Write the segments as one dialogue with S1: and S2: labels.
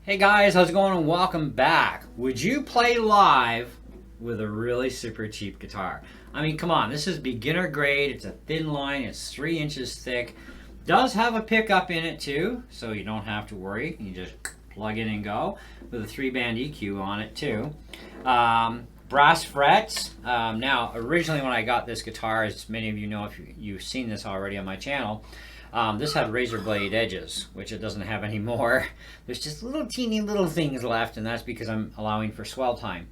S1: Hey guys, how's it going and welcome back. Would you play live with a really super cheap guitar? I mean, come on, this is beginner grade, it's a thin line, it's 3 inches thick. Does have a pickup in it too, so you don't have to worry. You just plug in and go with a 3-band EQ on it too. Brass frets. Now, originally when I got this guitar, as many of you know if you've seen this already on my channel, this had razor blade edges, which it doesn't have anymore. There's just little teeny little things left, and that's because I'm allowing for swell time.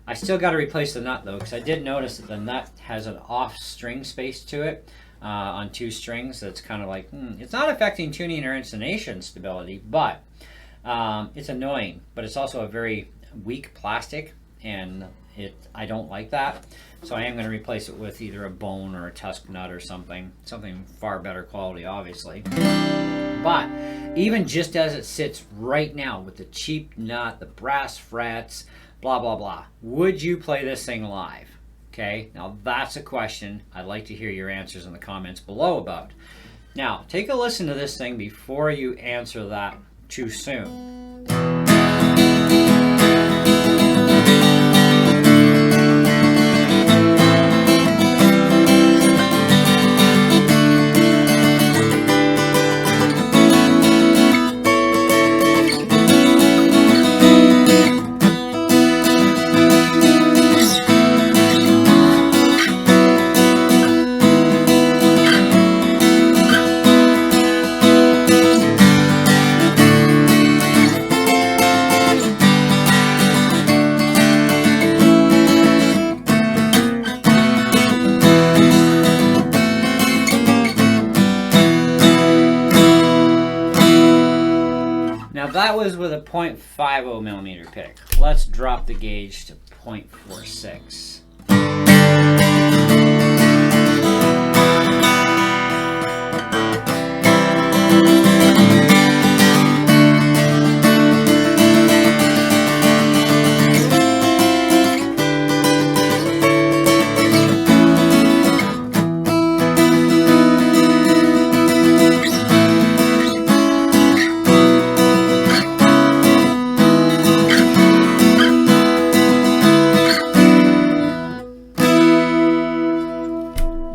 S1: I still got to replace the nut though, because I did notice that the nut has an off string space to it on 2 strings. That's kind of like, it's not affecting tuning or intonation stability, but it's annoying. But it's also a very weak plastic, and I don't like that. So I am going to replace it with either a bone or a tusk nut or something far better quality, obviously. But even just as it sits right now with the cheap nut, the brass frets, blah, blah, blah, would you play this thing live? Okay, now that's a question I'd like to hear your answers in the comments below about. Now, take a listen to this thing before you answer that too soon. Now that was with a .50 millimeter pick. Let's drop the gauge to .46.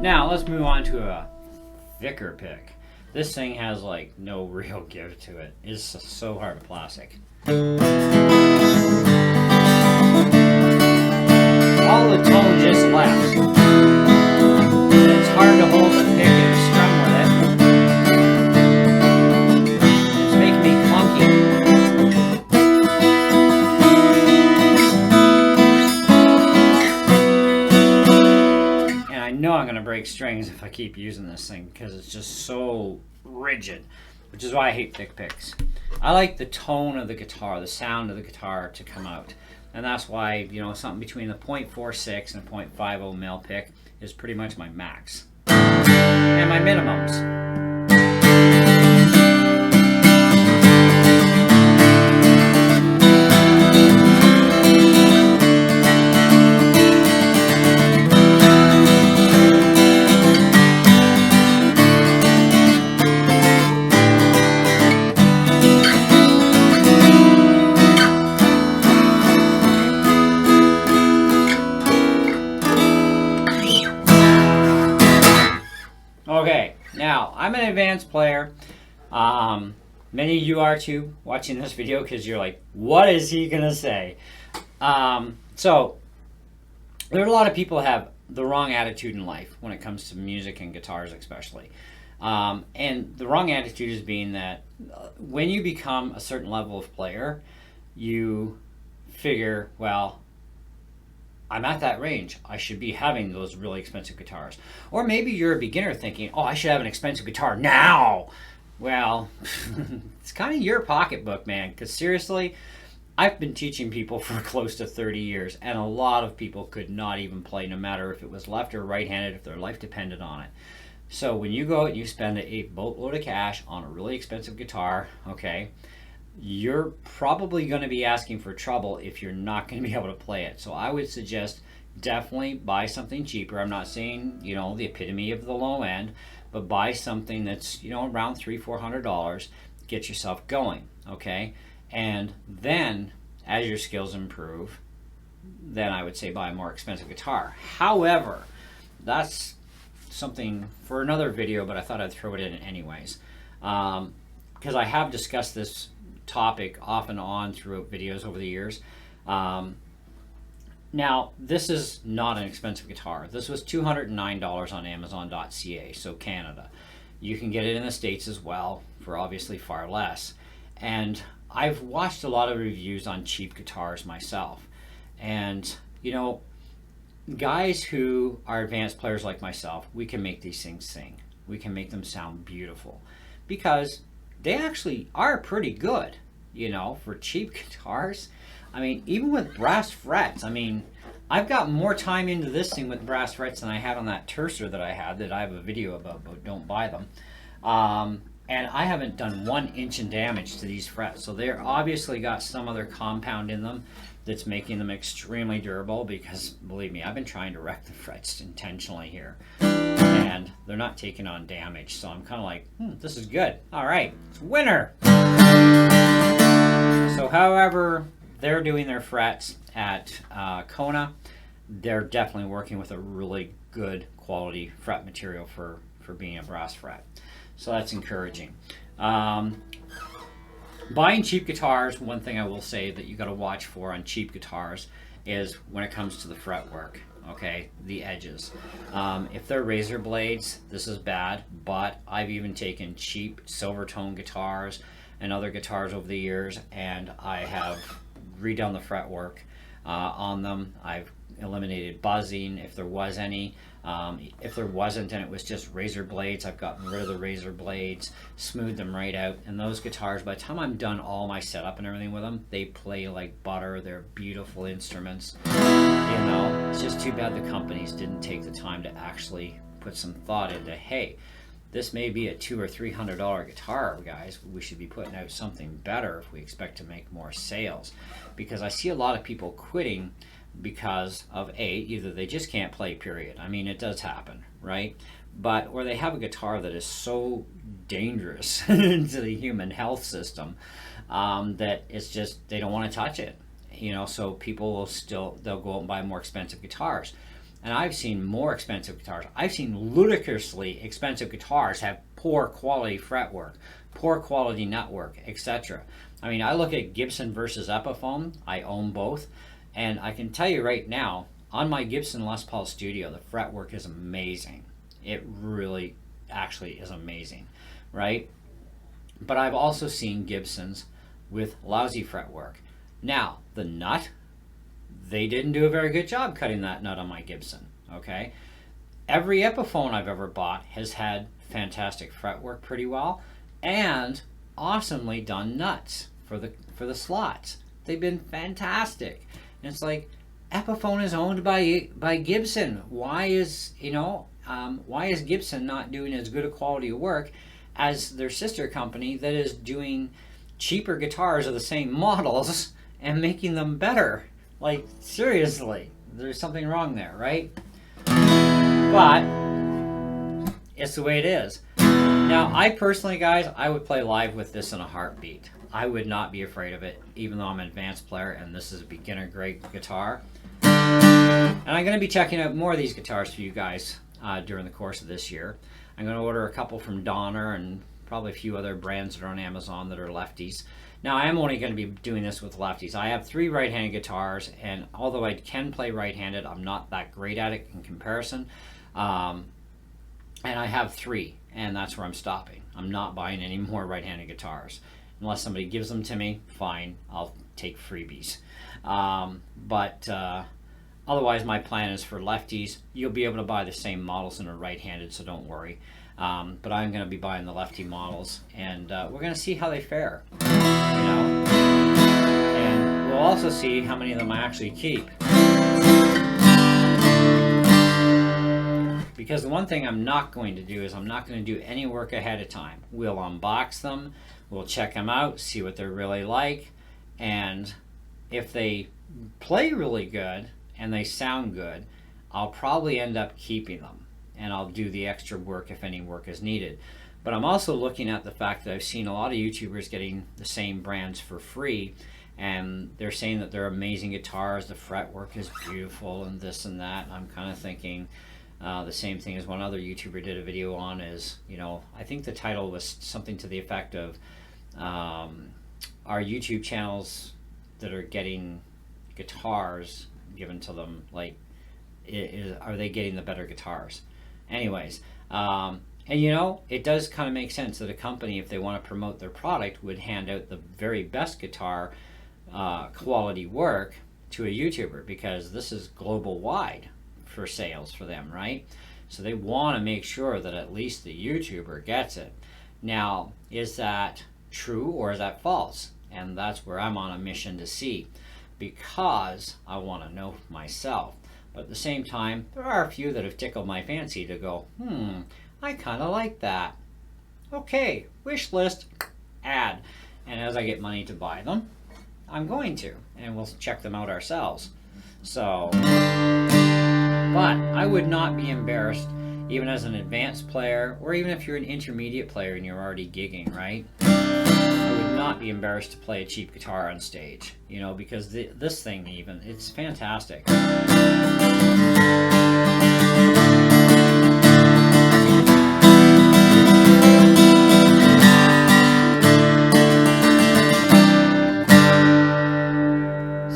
S1: Now let's move on to a thicker pick. This thing has like no real give to it. It's so hard to plastic. All the tone just left. It's hard to hold the pick and strum with it. It's making me clunky. I know I'm going to break strings if I keep using this thing because it's just so rigid, which is why I hate thick picks. I like the tone of the guitar, the sound of the guitar to come out, and that's why, you know, something between the .46 and a .50 mil pick is pretty much my max and my minimums. Okay, now I'm an advanced player. Many of you are too, watching this video, because you're like, what is he gonna say? So there are a lot of people who have the wrong attitude in life when it comes to music and guitars especially. And the wrong attitude is being that when you become a certain level of player, you figure, well, I'm at that range. I should be having those really expensive guitars. Or maybe you're a beginner thinking, oh, I should have an expensive guitar now. Well, it's kind of your pocketbook, man. Because seriously, I've been teaching people for close to 30 years, and a lot of people could not even play, no matter if it was left or right-handed, if their life depended on it. So when you go out and you spend a boatload of cash on a really expensive guitar, okay, you're probably going to be asking for trouble if you're not going to be able to play it. So I would suggest definitely buy something cheaper. I'm not saying, you know, the epitome of the low end, but buy something that's, you know, around $300-400. Get yourself going, okay? And then as your skills improve, then I would say buy a more expensive guitar. However, that's something for another video, but I thought I'd throw it in anyways. Because I have discussed this topic off and on throughout videos over the years. Now, this is not an expensive guitar. This was $209 on Amazon.ca, so Canada. You can get it in the States as well for obviously far less. And I've watched a lot of reviews on cheap guitars myself. And, you know, guys who are advanced players like myself, we can make these things sing. We can make them sound beautiful because they actually are pretty good, you know, for cheap guitars. I mean, even with brass frets, I mean, I've got more time into this thing with brass frets than I had on that Tercer that I had that I have a video about, but don't buy them. And I haven't done 1 inch in damage to these frets. So they're obviously got some other compound in them that's making them extremely durable because, believe me, I've been trying to wreck the frets intentionally here. And they're not taking on damage. So I'm kind of like, this is good. All right, it's winter. So however they're doing their frets at Kona, they're definitely working with a really good quality fret material for being a brass fret. So that's encouraging. Buying cheap guitars, one thing I will say that you got to watch for on cheap guitars is when it comes to the fretwork, okay, the edges. If they're razor blades, this is bad, but I've even taken cheap Silvertone guitars and other guitars over the years, and I have redone the fretwork on them. I've eliminated buzzing if there was any. If there wasn't and it was just razor blades, I've gotten rid of the razor blades, smoothed them right out. And those guitars, by the time I'm done all my setup and everything with them, they play like butter. They're beautiful instruments. You know, it's just too bad the companies didn't take the time to actually put some thought into, hey, this may be a $200 or $300 guitar, guys. We should be putting out something better if we expect to make more sales. Because I see a lot of people quitting because of either they just can't play, period. I mean, it does happen, right? But or they have a guitar that is so dangerous to the human health system that it's just they don't want to touch it, you know. So people will they'll go out and buy more expensive guitars. And I've seen more expensive guitars. I've seen ludicrously expensive guitars have poor quality fretwork, poor quality nutwork, etc. I mean, I look at Gibson versus Epiphone. I own both. And I can tell you right now, on my Gibson Les Paul Studio, the fretwork is amazing. It really actually is amazing, right? But I've also seen Gibsons with lousy fretwork. Now, the nut, they didn't do a very good job cutting that nut on my Gibson, okay? Every Epiphone I've ever bought has had fantastic fretwork pretty well and awesomely done nuts for the slots. They've been fantastic. And it's like, Epiphone is owned by Gibson. Why is Gibson not doing as good a quality of work as their sister company that is doing cheaper guitars of the same models and making them better? Like, seriously, there's something wrong there, right? But it's the way it is. Now, I personally, guys, I would play live with this in a heartbeat. I would not be afraid of it, even though I'm an advanced player and this is a beginner grade guitar. And I'm going to be checking out more of these guitars for you guys during the course of this year. I'm going to order a couple from Donner and probably a few other brands that are on Amazon that are lefties. Now, I am only going to be doing this with lefties. I have 3 right-handed guitars, and although I can play right-handed, I'm not that great at it in comparison. And I have 3, and that's where I'm stopping. I'm not buying any more right-handed guitars. Unless somebody gives them to me, fine, I'll take freebies. But otherwise, my plan is for lefties. You'll be able to buy the same models in a right-handed, so don't worry. But I'm going to be buying the lefty models, and we're going to see how they fare. You know, and we'll also see how many of them I actually keep. Because the one thing I'm not going to do is I'm not going to do any work ahead of time. We'll unbox them, we'll check them out, see what they're really like, and if they play really good and they sound good, I'll probably end up keeping them, and I'll do the extra work if any work is needed. But I'm also looking at the fact that I've seen a lot of YouTubers getting the same brands for free, and they're saying that they're amazing guitars, the fretwork is beautiful and this and that. And I'm kind of thinking the same thing as one other YouTuber did a video on is, you know, I think the title was something to the effect of are YouTube channels that are getting guitars given to them, like, are they getting the better guitars? Anyways, and you know, it does kind of make sense that a company, if they want to promote their product, would hand out the very best guitar quality work to a YouTuber, because this is global wide for sales for them, right? So they want to make sure that at least the YouTuber gets it. Now, is that true or is that false? And that's where I'm on a mission to see, because I want to know myself. But at the same time, there are a few that have tickled my fancy to go, I kind of like that. Okay, wish list, add. And as I get money to buy them, I'm going to, and we'll check them out ourselves. So, but I would not be embarrassed, even as an advanced player, or even if you're an intermediate player and you're already gigging, right? I would not be embarrassed to play a cheap guitar on stage, you know, because this thing even, it's fantastic.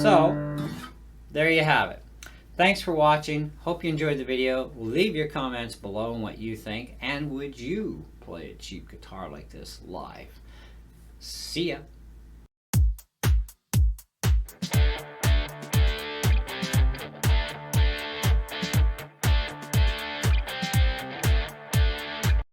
S1: So, there you have it. Thanks for watching. Hope you enjoyed the video. Leave your comments below on what you think, and would you play a cheap guitar like this live? See ya.